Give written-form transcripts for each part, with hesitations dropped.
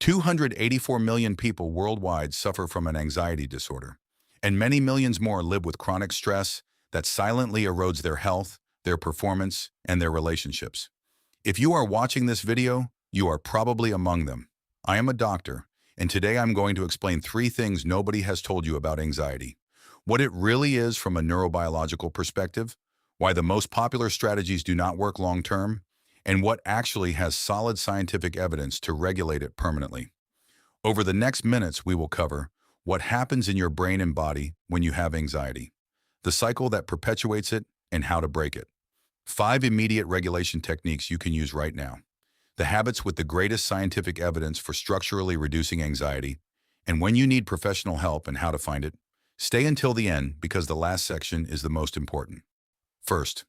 284 million people worldwide suffer from an anxiety disorder, and many millions more live with chronic stress that silently erodes their health, their performance, and their relationships. If you are watching this video, you are probably among them. I am a doctor, and today I'm going to explain 3 things nobody has told you about anxiety. What it really is from a neurobiological perspective, why the most popular strategies do not work long-term, and what actually has solid scientific evidence to regulate it permanently. Over the next minutes, we will cover what happens in your brain and body when you have anxiety, the cycle that perpetuates it, and how to break it. 5 immediate regulation techniques you can use right now. The habits with the greatest scientific evidence for structurally reducing anxiety, and when you need professional help and how to find it. Stay until the end because the last section is the most important. First,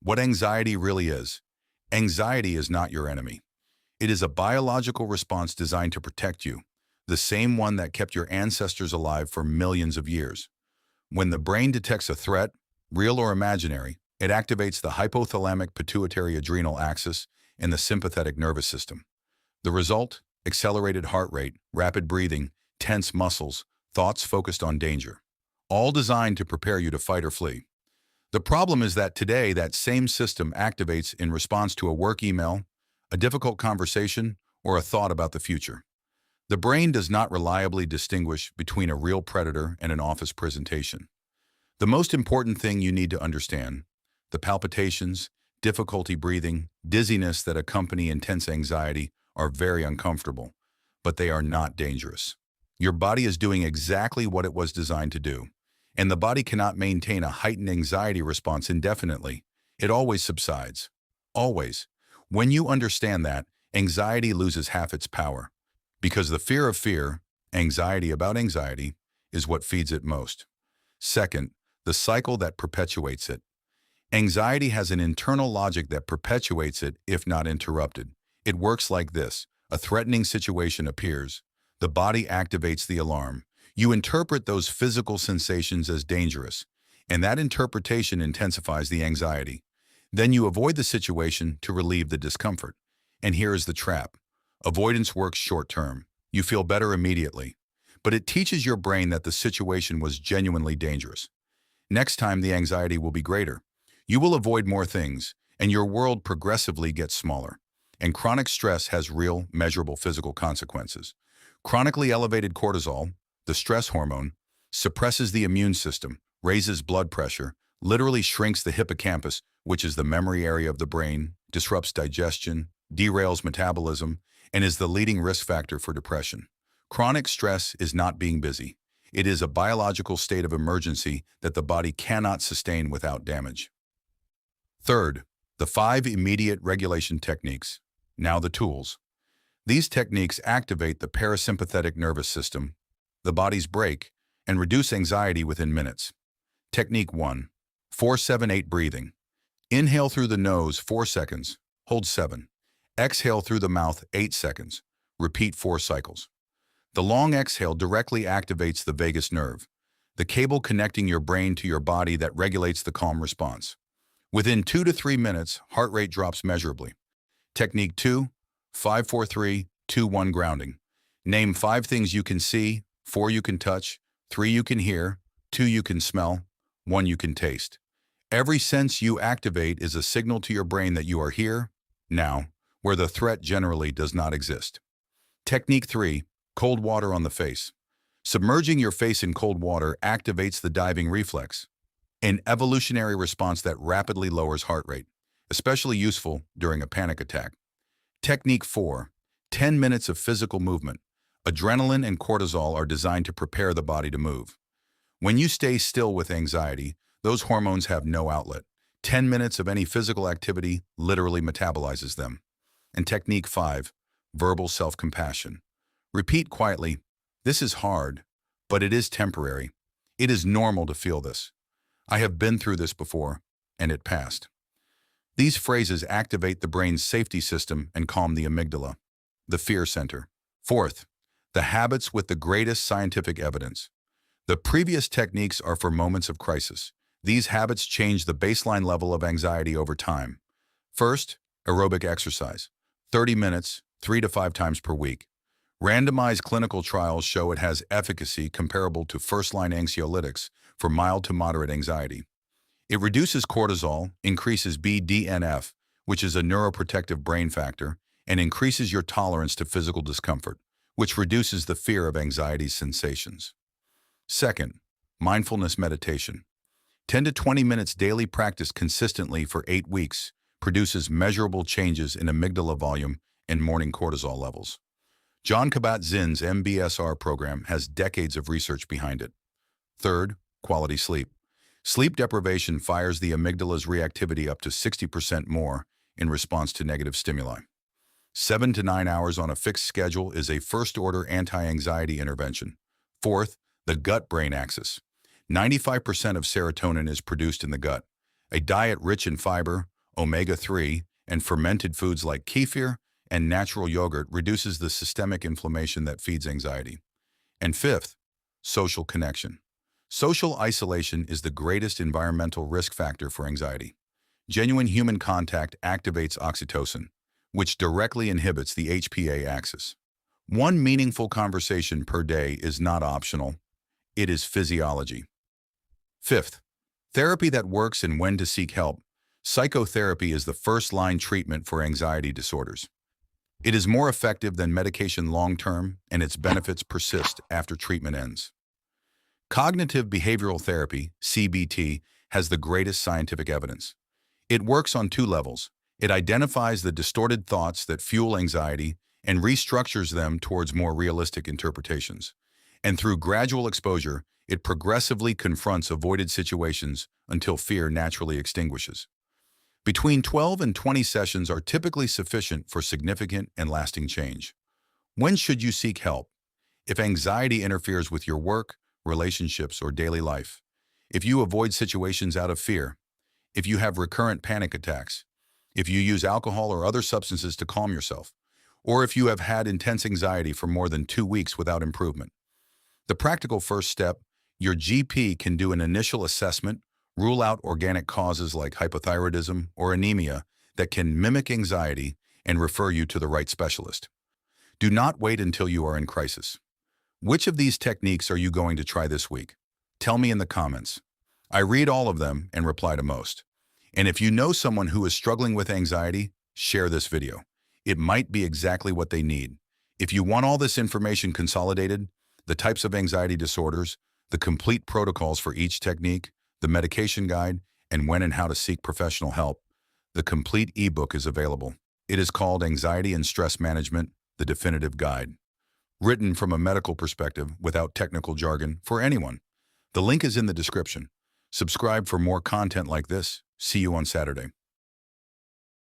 what anxiety really is. Anxiety is not your enemy. It is a biological response designed to protect you, the same one that kept your ancestors alive for millions of years. When the brain detects a threat, real or imaginary, it activates the hypothalamic pituitary adrenal axis and the sympathetic nervous system. The result? Accelerated heart rate, rapid breathing, tense muscles, thoughts focused on danger. All designed to prepare you to fight or flee. The problem is that today that same system activates in response to a work email, a difficult conversation, or a thought about the future. The brain does not reliably distinguish between a real predator and an office presentation. The most important thing you need to understand, the palpitations, difficulty breathing, dizziness that accompany intense anxiety are very uncomfortable, but they are not dangerous. Your body is doing exactly what it was designed to do. And the body cannot maintain a heightened anxiety response indefinitely. It always subsides. Always. When you understand that, anxiety loses half its power. Because the fear of fear, anxiety about anxiety, is what feeds it most. Second, the cycle that perpetuates it. Anxiety has an internal logic that perpetuates it if not interrupted. It works like this. A threatening situation appears. The body activates the alarm. You interpret those physical sensations as dangerous, and that interpretation intensifies the anxiety. Then you avoid the situation to relieve the discomfort. And here is the trap. Avoidance works short-term. You feel better immediately, but it teaches your brain that the situation was genuinely dangerous. Next time, the anxiety will be greater. You will avoid more things, and your world progressively gets smaller. And chronic stress has real, measurable physical consequences. Chronically elevated cortisol, the stress hormone, suppresses the immune system, raises blood pressure, literally shrinks the hippocampus, which is the memory area of the brain, disrupts digestion, derails metabolism, and is the leading risk factor for depression. Chronic stress is not being busy. It is a biological state of emergency that the body cannot sustain without damage. Third, the 5 immediate regulation techniques. Now the tools. These techniques activate the parasympathetic nervous system, the body's brake, and reduce anxiety within minutes. Technique 1. 4-7-8 breathing. Inhale through the nose 4 seconds, hold 7. Exhale through the mouth 8 seconds. Repeat 4 cycles. The long exhale directly activates the vagus nerve, the cable connecting your brain to your body that regulates the calm response. Within 2 to 3 minutes, heart rate drops measurably. Technique 2. 5-4-3-2-1 grounding. Name 5 things you can see, 4 you can touch, 3 you can hear, 2 you can smell, 1 you can taste. Every sense you activate is a signal to your brain that you are here, now, where the threat generally does not exist. Technique 3. Cold water on the face. Submerging your face in cold water activates the diving reflex, an evolutionary response that rapidly lowers heart rate, especially useful during a panic attack. Technique 4. 10 minutes of physical movement. Adrenaline and cortisol are designed to prepare the body to move. When you stay still with anxiety, those hormones have no outlet. 10 minutes of any physical activity literally metabolizes them. And technique 5, verbal self-compassion. Repeat quietly, "This is hard, but it is temporary. It is normal to feel this. I have been through this before, and it passed." These phrases activate the brain's safety system and calm the amygdala, the fear center. Fourth, the habits with the greatest scientific evidence. The previous techniques are for moments of crisis. These habits change the baseline level of anxiety over time. First, aerobic exercise. 30 minutes, 3 to 5 times per week. Randomized clinical trials show it has efficacy comparable to first-line anxiolytics for mild to moderate anxiety. It reduces cortisol, increases BDNF, which is a neuroprotective brain factor, and increases your tolerance to physical discomfort, which reduces the fear of anxiety sensations. Second, mindfulness meditation. 10 to 20 minutes daily practice consistently for 8 weeks produces measurable changes in amygdala volume and morning cortisol levels. John Kabat-Zinn's MBSR program has decades of research behind it. Third, quality sleep. Sleep deprivation fires the amygdala's reactivity up to 60% more in response to negative stimuli. 7 to 9 hours on a fixed schedule is a first-order anti-anxiety intervention. Fourth, the gut-brain axis. 95% of serotonin is produced in the gut. A diet rich in fiber, omega-3, and fermented foods like kefir and natural yogurt reduces the systemic inflammation that feeds anxiety. And fifth, social connection. Social isolation is the greatest environmental risk factor for anxiety. Genuine human contact activates oxytocin, which directly inhibits the HPA axis. One meaningful conversation per day is not optional. It is physiology. Fifth, therapy that works and when to seek help. Psychotherapy is the first-line treatment for anxiety disorders. It is more effective than medication long-term, and its benefits persist after treatment ends. Cognitive behavioral therapy, CBT, has the greatest scientific evidence. It works on 2 levels. It identifies the distorted thoughts that fuel anxiety and restructures them towards more realistic interpretations. And through gradual exposure, it progressively confronts avoided situations until fear naturally extinguishes. Between 12 and 20 sessions are typically sufficient for significant and lasting change. When should you seek help? If anxiety interferes with your work, relationships, or daily life. If you avoid situations out of fear. If you have recurrent panic attacks. If you use alcohol or other substances to calm yourself. Or if you have had intense anxiety for more than 2 weeks without improvement. The practical first step, your GP can do an initial assessment, rule out organic causes like hypothyroidism or anemia that can mimic anxiety, and refer you to the right specialist. Do not wait until you are in crisis. Which of these techniques are you going to try this week? Tell me in the comments. I read all of them and reply to most. And if you know someone who is struggling with anxiety, share this video. It might be exactly what they need. If you want all this information consolidated, the types of anxiety disorders, the complete protocols for each technique, the medication guide, and when and how to seek professional help, the complete ebook is available. It is called Anxiety and Stress Management, the Definitive Guide. Written from a medical perspective without technical jargon for anyone. The link is in the description. Subscribe for more content like this. See you on Saturday.